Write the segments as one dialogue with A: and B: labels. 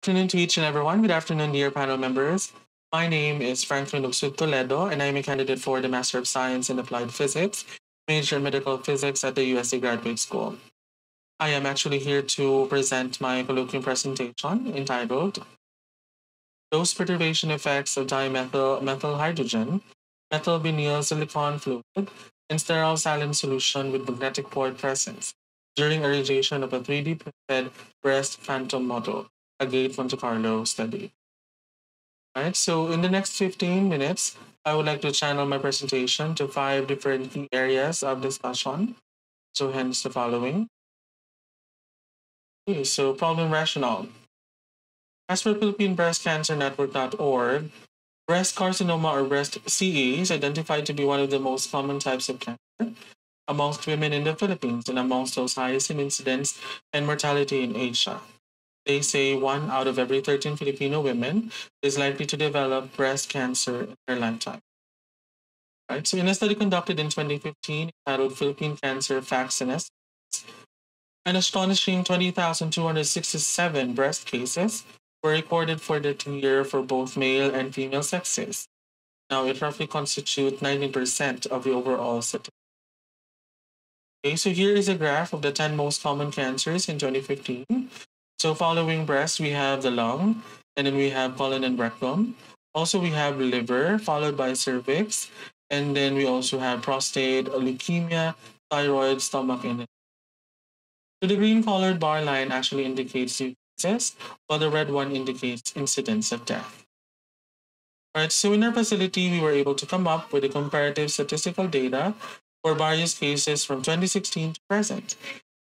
A: Good afternoon to each and everyone. Good afternoon, dear panel members. My name is Franklin Ugsud Toledo, and I'm a candidate for the Master of Science in Applied Physics, major in medical physics at the UST Graduate School. I am actually here to present my colloquium presentation entitled Dose Perturbation Effects of Dimethyl methyl hydrogen, methyl vinyl silicon fluid, and sterile saline solution with magnetic pore presence during irradiation of a 3D printed breast phantom model, a Gate Monte Carlo study. All right, so in the next 15 minutes, I would like to channel my presentation to 5 different key areas of discussion. So hence the following. Okay, so problem rationale. As per Philippines breast carcinoma or breast CA is identified to be one of the most common types of cancer amongst women in the Philippines and amongst those highest in incidence and mortality in Asia. They say 1 out of every 13 Filipino women is likely to develop breast cancer in their lifetime. Right? So, in a study conducted in 2015 titled Philippine Cancer Facts and Estimates, an astonishing 20,267 breast cases were recorded for the year for both male and female sexes. Now, it roughly constitutes 19% of the overall statistic. Okay, so here is a graph of the 10 most common cancers in 2015. So following breast, we have the lung, and then we have colon and rectum. Also, we have liver, followed by cervix, and then we also have prostate, leukemia, thyroid, stomach, and so the green colored bar line actually indicates new cases, while the red one indicates incidence of death. Right, so in our facility, we were able to come up with a comparative statistical data for various cases from 2016 to present.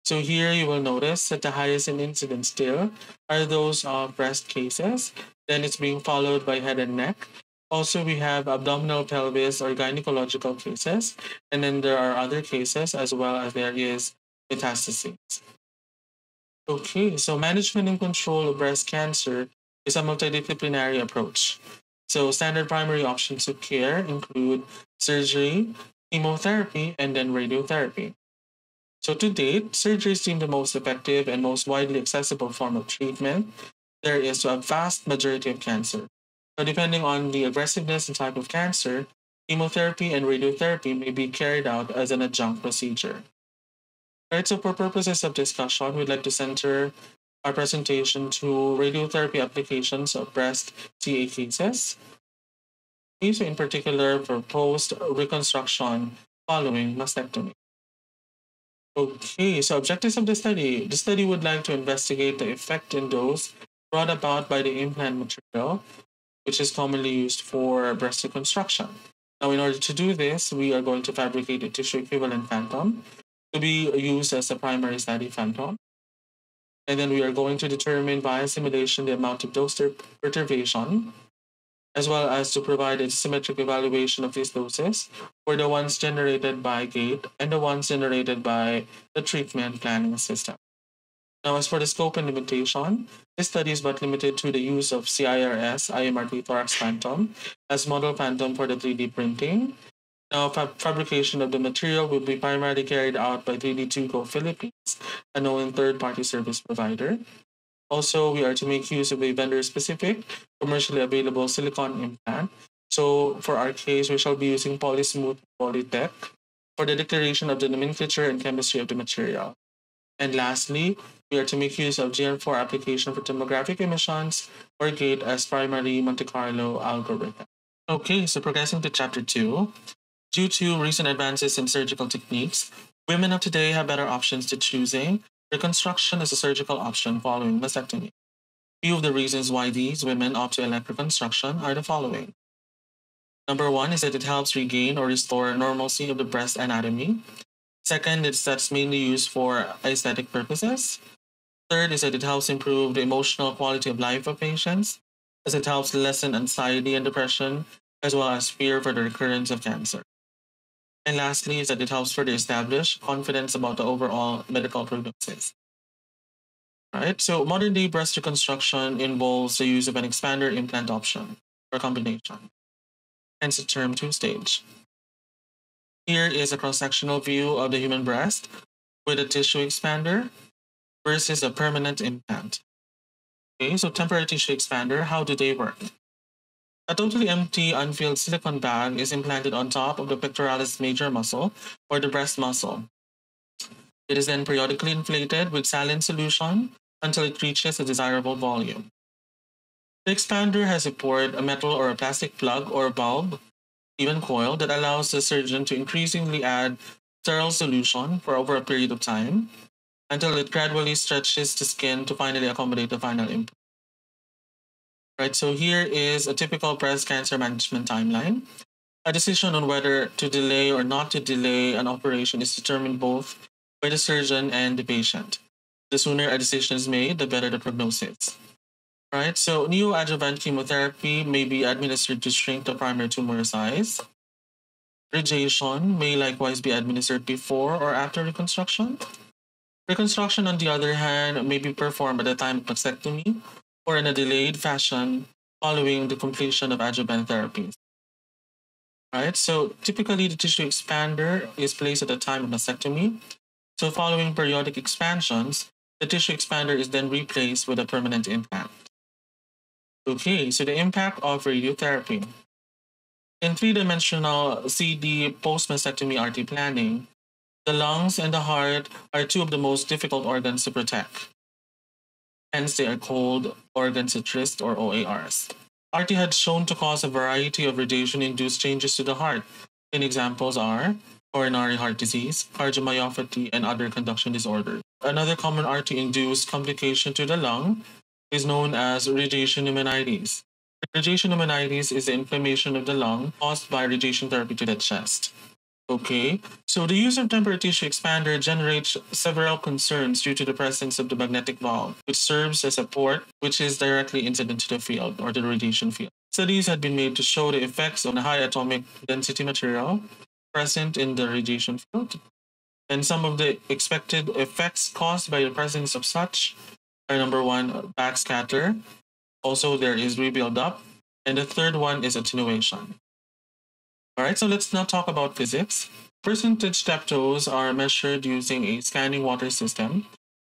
A: So here you will notice that the highest in incidence still are those of breast cases. Then it's being followed by head and neck. Also, we have abdominal pelvis or gynecological cases. And then there are other cases as well as there is metastases. Okay, so management and control of breast cancer is a multidisciplinary approach. So standard primary options of care include surgery, chemotherapy, and then radiotherapy. So to date, surgery is deemed the most effective and most widely accessible form of treatment there is to a vast majority of cancer. So depending on the aggressiveness and type of cancer, chemotherapy and radiotherapy may be carried out as an adjunct procedure. Right, so for purposes of discussion, we'd like to center our presentation to radiotherapy applications of breast CA cases. These are in particular for post-reconstruction following mastectomy. Okay, so objectives of the study. The study would like to investigate the effect in dose brought about by the implant material, which is commonly used for breast reconstruction. Now, in order to do this, we are going to fabricate a tissue equivalent phantom to be used as a primary study phantom. And then we are going to determine via simulation the amount of dose perturbation, as well as to provide a symmetric evaluation of these doses for the ones generated by GATE and the ones generated by the treatment planning system. Now, as for the scope and limitation, this study is but limited to the use of CIRS IMRT thorax phantom as model phantom for the 3D printing. Now, fabrication of the material will be primarily carried out by TW2 Philippines, a known third-party service provider. Also, we are to make use of a vendor-specific, commercially available silicone implant. So, for our case, we shall be using Polysmooth Polytech for the declaration of the nomenclature and chemistry of the material. And lastly, we are to make use of GR4 application for tomographic emissions or GATE as primary Monte Carlo algorithm. Okay, so progressing to chapter 2. Due to recent advances in surgical techniques, women of today have better options to choosing reconstruction as a surgical option following mastectomy. Few of the reasons why these women opt to elect reconstruction are the following. Number one is that it helps regain or restore normalcy of the breast anatomy. Second is that it's mainly used for aesthetic purposes. Third is that it helps improve the emotional quality of life of patients, as it helps lessen anxiety and depression, as well as fear for the recurrence of cancer. And lastly is that it helps further establish confidence about the overall medical prognosis. Right, so modern day breast reconstruction involves the use of an expander implant option or combination, hence the term two-stage. Here is a cross-sectional view of the human breast with a tissue expander versus a permanent implant. Okay, so temporary tissue expander, how do they work? A totally empty, unfilled silicone bag is implanted on top of the pectoralis major muscle or the breast muscle. It is then periodically inflated with saline solution until it reaches a desirable volume. The expander has a port, a metal or a plastic plug or a bulb, even coil, that allows the surgeon to increasingly add sterile solution for over a period of time until it gradually stretches the skin to finally accommodate the final implant. Right, so here is a typical breast cancer management timeline. A decision on whether to delay or not to delay an operation is determined both by the surgeon and the patient. The sooner a decision is made, the better the prognosis. Right, so neoadjuvant chemotherapy may be administered to shrink the primary tumor size. Radiation may likewise be administered before or after reconstruction. Reconstruction, on the other hand, may be performed at the time of mastectomy or in a delayed fashion following the completion of adjuvant therapies. Right, so typically the tissue expander is placed at the time of mastectomy. So following periodic expansions, the tissue expander is then replaced with a permanent implant. Okay, so the impact of radiotherapy. In three-dimensional CD post-mastectomy RT planning, the lungs and the heart are two of the most difficult organs to protect. Hence, they are called organs at risk or OARs. RT had shown to cause a variety of radiation-induced changes to the heart. And examples are coronary heart disease, cardiomyopathy, and other conduction disorders. Another common RT-induced complication to the lung is known as radiation pneumonitis. Radiation pneumonitis is the inflammation of the lung caused by radiation therapy to the chest. Okay, so the use of temporary tissue expander generates several concerns due to the presence of the magnetic valve, which serves as a port which is directly incident to the field or the radiation field. Studies had been made to show the effects on the high atomic density material present in the radiation field. And some of the expected effects caused by the presence of such are number one, backscatter. Also, there is rebuild up. And the third one is attenuation. All right, so let's now talk about physics. Percentage steptoes are measured using a scanning water system.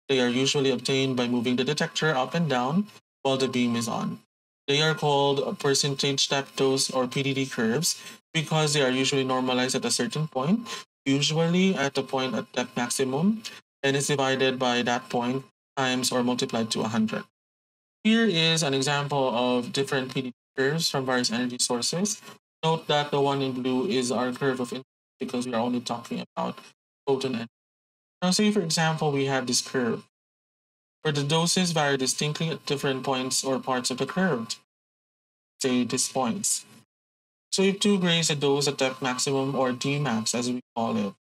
A: They are usually obtained by moving the detector up and down while the beam is on. They are called percentage steptoes or PDD curves because they are usually normalized at a certain point, usually at the point at depth maximum, and is divided by that point times or multiplied to 100. Here is an example of different PDD curves from various energy sources. Note that the one in blue is our curve of interest because we are only talking about photon energy. Now, say for example, we have this curve where the doses vary distinctly at different points or parts of the curve. Say these points. So if 2 gray is a dose at depth maximum or Dmax as we call it,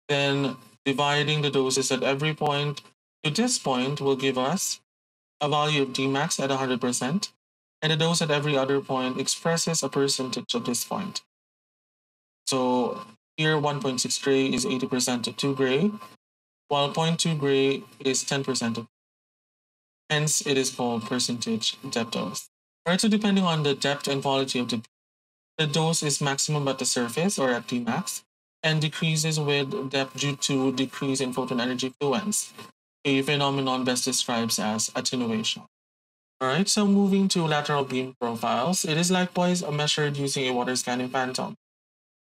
A: then dividing the doses at every point to this point will give us a value of Dmax at 100%, and the dose at every other point expresses a percentage of this point. So here 1.6 gray is 80% of 2 gray, while 0.2 gray is 10% of. Hence, it is called percentage depth dose. Right, so depending on the depth and quality of the dose is maximum at the surface or at Tmax and decreases with depth due to decrease in photon energy fluence, a phenomenon best described as attenuation. All right, so moving to lateral beam profiles, it is likewise measured using a water scanning phantom.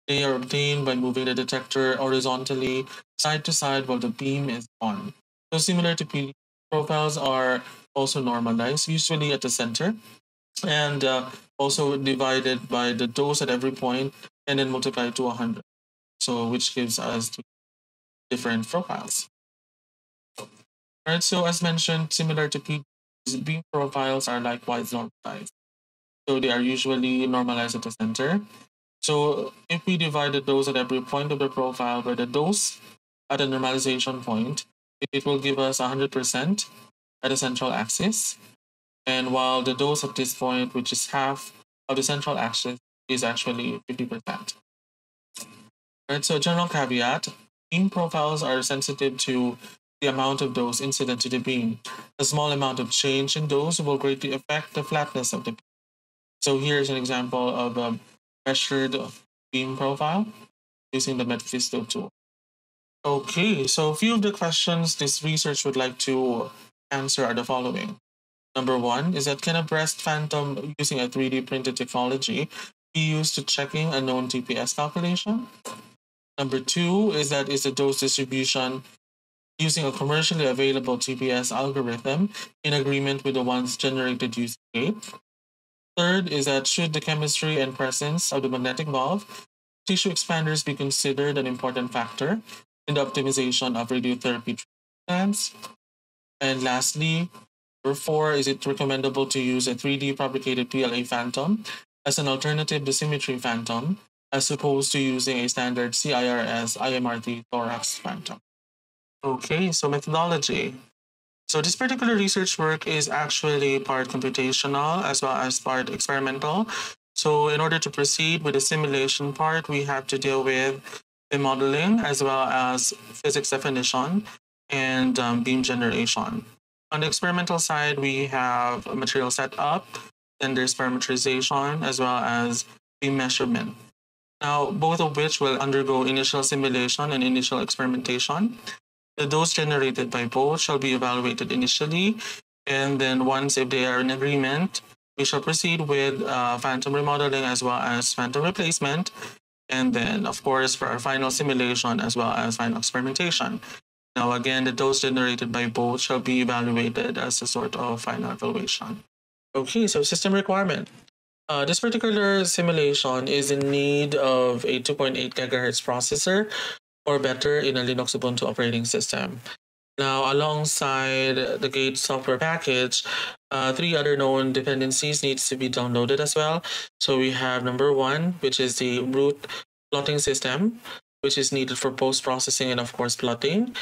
A: They are obtained by moving the detector horizontally side to side while the beam is on. So similar to PD, profiles are also normalized, usually at the center, and also divided by the dose at every point and then multiplied to 100. So which gives us different profiles. All right, so as mentioned, similar to PD, beam profiles are likewise normalized. So they are usually normalized at the center. So if we divide the dose at every point of the profile by the dose at a normalization point, it will give us 100% at the central axis. And while the dose at this point, which is half of the central axis, is actually 50%. Right, so general caveat, beam profiles are sensitive to the amount of dose incident to the beam. A small amount of change in dose will greatly affect the flatness of the beam. So here's an example of a measured beam profile using the Mephisto tool. Okay, so a few of the questions this research would like to answer are the following. Number one is that can a breast phantom using a 3D printed technology be used to checking a known TPS calculation? Number two is that is the dose distribution using a commercially available TPS algorithm in agreement with the ones generated using GATE. Third is that should the chemistry and presence of the magnetic valve tissue expanders be considered an important factor in the optimization of radiotherapy treatments? And lastly, number four, is it recommendable to use a 3D fabricated PLA phantom as an alternative to symmetry phantom as opposed to using a standard CIRS IMRT thorax phantom? Okay, so methodology. So this particular research work is actually part computational as well as part experimental. So in order to proceed with the simulation part, we have to deal with the modeling as well as physics definition and beam generation. On the experimental side, we have a material setup, then there's parameterization as well as beam measurement. Now, both of which will undergo initial simulation and initial experimentation. The dose generated by both shall be evaluated initially, and then once if they are in agreement, we shall proceed with phantom remodeling as well as phantom replacement, and then of course for our final simulation as well as final experimentation. Now again, the dose generated by both shall be evaluated as a sort of final evaluation. Okay, so system requirement. This particular simulation is in need of a 2.8 gigahertz processor or better in a Linux Ubuntu operating system. Now, alongside the Gate software package, three other known dependencies needs to be downloaded as well. So we have number one, which is the root plotting system, which is needed for post-processing and of course plotting.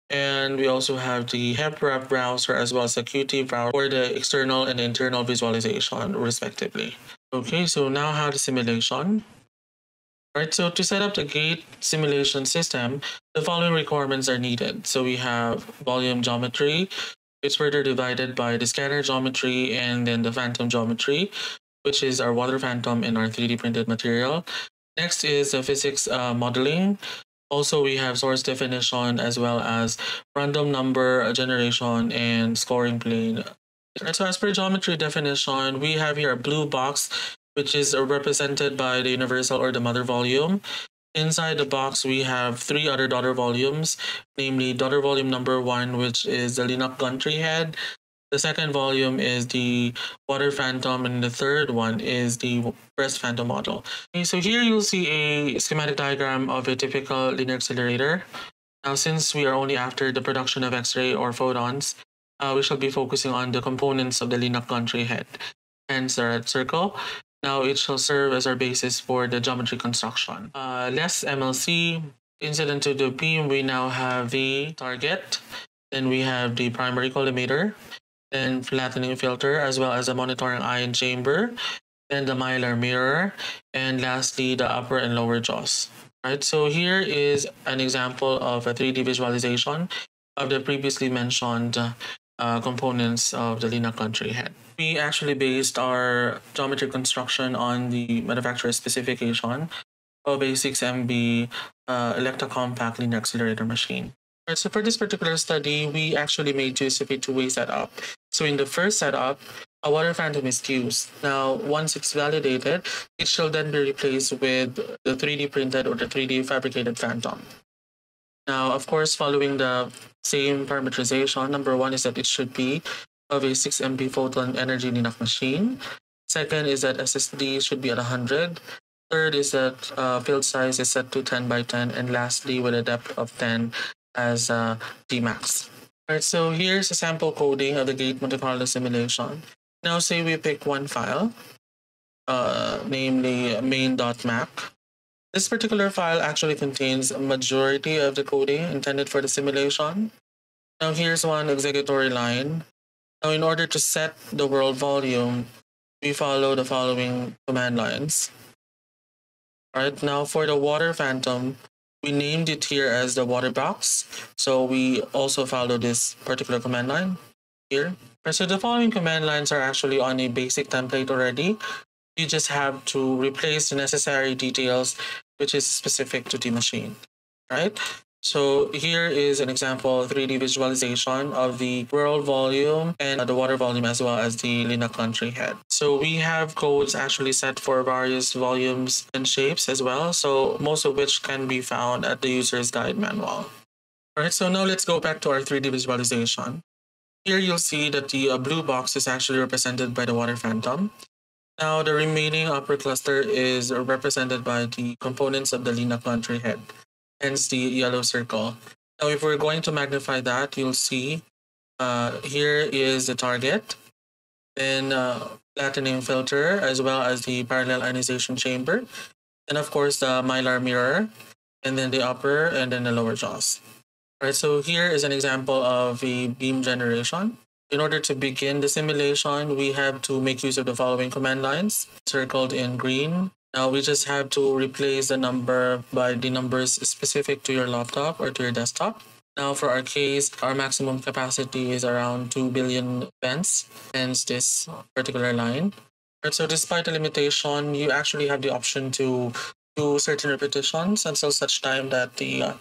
A: And we also have the HepRap browser as well as the Qt browser for the external and internal visualization respectively. Okay, so now how the simulation. Right, so to set up the gate simulation system, the following requirements are needed. So we have volume geometry. It's further divided by the scatter geometry and then the phantom geometry, which is our water phantom and our 3D printed material. Next is the physics modeling. Also, we have source definition as well as random number generation and scoring plane. So as per geometry definition, we have here a blue box which is represented by the universal or the mother volume. Inside the box, we have three other daughter volumes, namely daughter volume number one, which is the Linux country head. The second volume is the water phantom, and the third one is the breast phantom model. Okay, so here you'll see a schematic diagram of a typical linear accelerator. Now, since we are only after the production of X-ray or photons, we shall be focusing on the components of the Linux country head, hence the red circle. Now it shall serve as our basis for the geometry construction. Less MLC. Incident to the beam, we now have the target. Then we have the primary collimator. Then flattening filter as well as a monitoring ion chamber. Then the mylar mirror. And lastly, the upper and lower jaws. Right, so here is an example of a 3D visualization of the previously mentioned components of the Linux country head. We actually based our geometry construction on the manufacturer's specification of a 6MB electrocompact linear accelerator machine. Right, so for this particular study, we actually made use of a two-way setup. So in the first setup, a water phantom is used. Now, once it's validated, it shall then be replaced with the 3D printed or the 3D fabricated phantom. Now, of course, following the same parameterization, number one is that it should be of a 6MB photon energy Linux machine. Second is that SSD should be at 100. Third is that field size is set to 10 by 10. And lastly, with a depth of 10 as Tmax. All right, so here's a sample coding of the Gate Monte Carlo simulation. Now, say we pick one file, namely main.mac. This particular file actually contains a majority of the coding intended for the simulation. Now, here's one executory line. Now, in order to set the world volume, we follow the following command lines. All right, now for the water phantom, we named it here as the water box. So we also follow this particular command line here. Right, so the following command lines are actually on a basic template already. You just have to replace the necessary details which is specific to the machine, right? So here is an example 3D visualization of the world volume and the water volume as well as the Lina country head. So we have codes actually set for various volumes and shapes as well. So most of which can be found at the user's guide manual. All right, so now let's go back to our 3D visualization. Here you'll see that the blue box is actually represented by the water phantom. Now the remaining upper cluster is represented by the components of the Lina country head, hence the yellow circle. Now if we're going to magnify that, you'll see here is the target, then platinum filter, as well as the parallel ionization chamber, and of course the mylar mirror, and then the upper and then the lower jaws. All right, so here is an example of a beam generation. In order to begin the simulation, we have to make use of the following command lines, circled in green. Now we just have to replace the number by the numbers specific to your laptop or to your desktop. Now for our case, our maximum capacity is around 2 billion events, hence this particular line. Right, so despite the limitation, you actually have the option to do certain repetitions until such time that the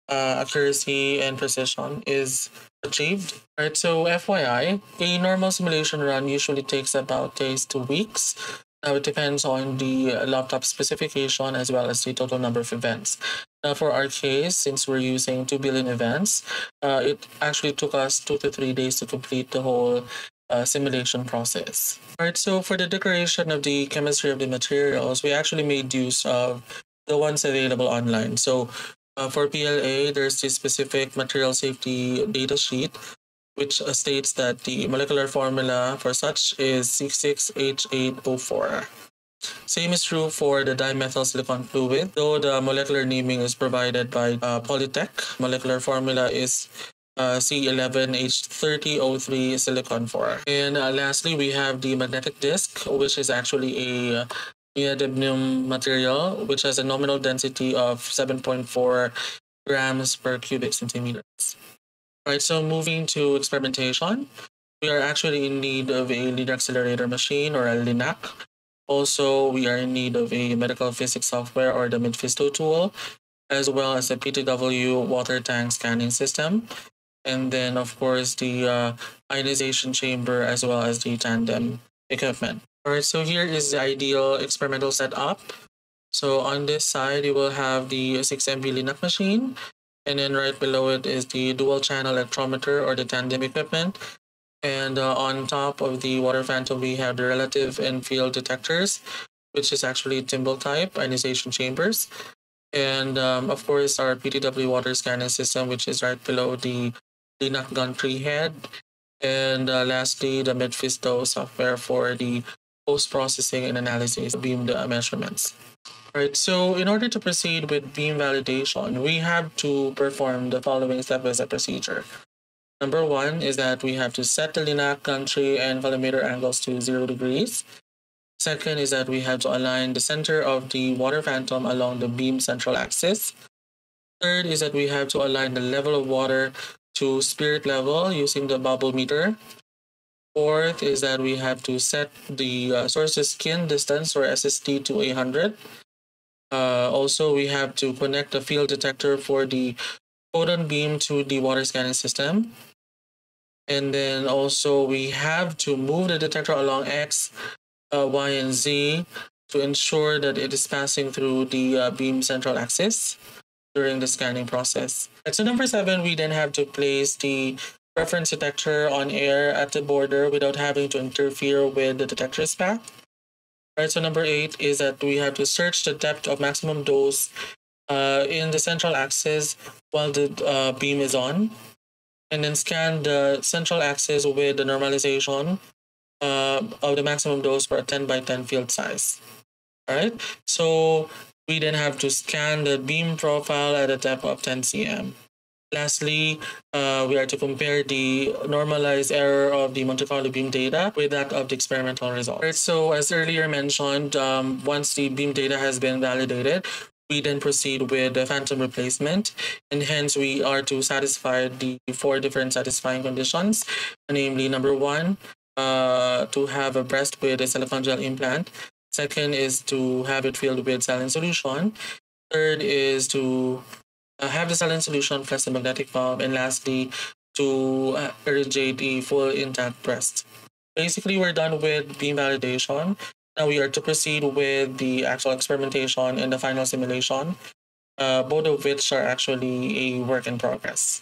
A: accuracy and precision is achieved. Right, so FYI, a normal simulation run usually takes about days to weeks. Now it depends on the laptop specification as well as the total number of events. Now for our case, since we're using 2 billion events, it actually took us 2 to 3 days to complete the whole simulation process. All right, so for the declaration of the chemistry of the materials, we actually made use of the ones available online. So for PLA, there's this specific material safety data sheet, which states that the molecular formula for such is C6H8O4. Same is true for the dimethyl silicon fluid, though the molecular naming is provided by Polytech. Molecular formula is C11H30O3 silicon 4. And lastly, we have the magnetic disk, which is actually a neodymium material, which has a nominal density of 7.4 grams per cubic centimeters. All right, so moving to experimentation, we are actually in need of a linear accelerator machine or a LINAC. Also, we are in need of a medical physics software or the Midfisto tool, as well as a PTW water tank scanning system. And then, of course, the ionization chamber as well as the tandem equipment. All right, so here is the ideal experimental setup. So on this side, you will have the 6MB LINAC machine. And then right below it is the dual channel electrometer or the tandem equipment. And on top of the water phantom, we have the relative and field detectors, which is actually Timble type ionization chambers. And of course, our PTW water scanning system, which is right below the LINAC gantry head. And lastly, the Midfisto software for the post-processing and analysis of beam measurements. Right, so in order to proceed with beam validation, we have to perform the following step-by-step procedure. Number one is that we have to set the LINAC country and volumeter angles to 0 degrees. Second is that we have to align the center of the water phantom along the beam central axis. Third is that we have to align the level of water to spirit level using the bubble meter. Fourth is that we have to set the source's skin distance or SST to 100. Also, we have to connect the field detector for the photon beam to the water scanning system. And then also we have to move the detector along X, Y, and Z to ensure that it is passing through the beam central axis during the scanning process. And so number 7, we then have to place the reference detector on air at the border without having to interfere with the detector's path. Right, so number 8 is that we have to search the depth of maximum dose in the central axis while the beam is on, and then scan the central axis with the normalization of the maximum dose for a 10 by 10 field size. All right, so we then have to scan the beam profile at a depth of 10 cm. Lastly, we are to compare the normalized error of the Monte Carlo beam data with that of the experimental result. Right, so as earlier mentioned, once the beam data has been validated, we then proceed with the phantom replacement, and hence we are to satisfy the 4 different satisfying conditions, namely number 1, to have a breast with a silicone gel implant. Second is to have it filled with saline solution. Third is to have the saline solution plus the magnetic valve, and lastly, to irrigate a full intact breast. Basically, we're done with beam validation. Now we are to proceed with the actual experimentation and the final simulation, both of which are actually a work in progress.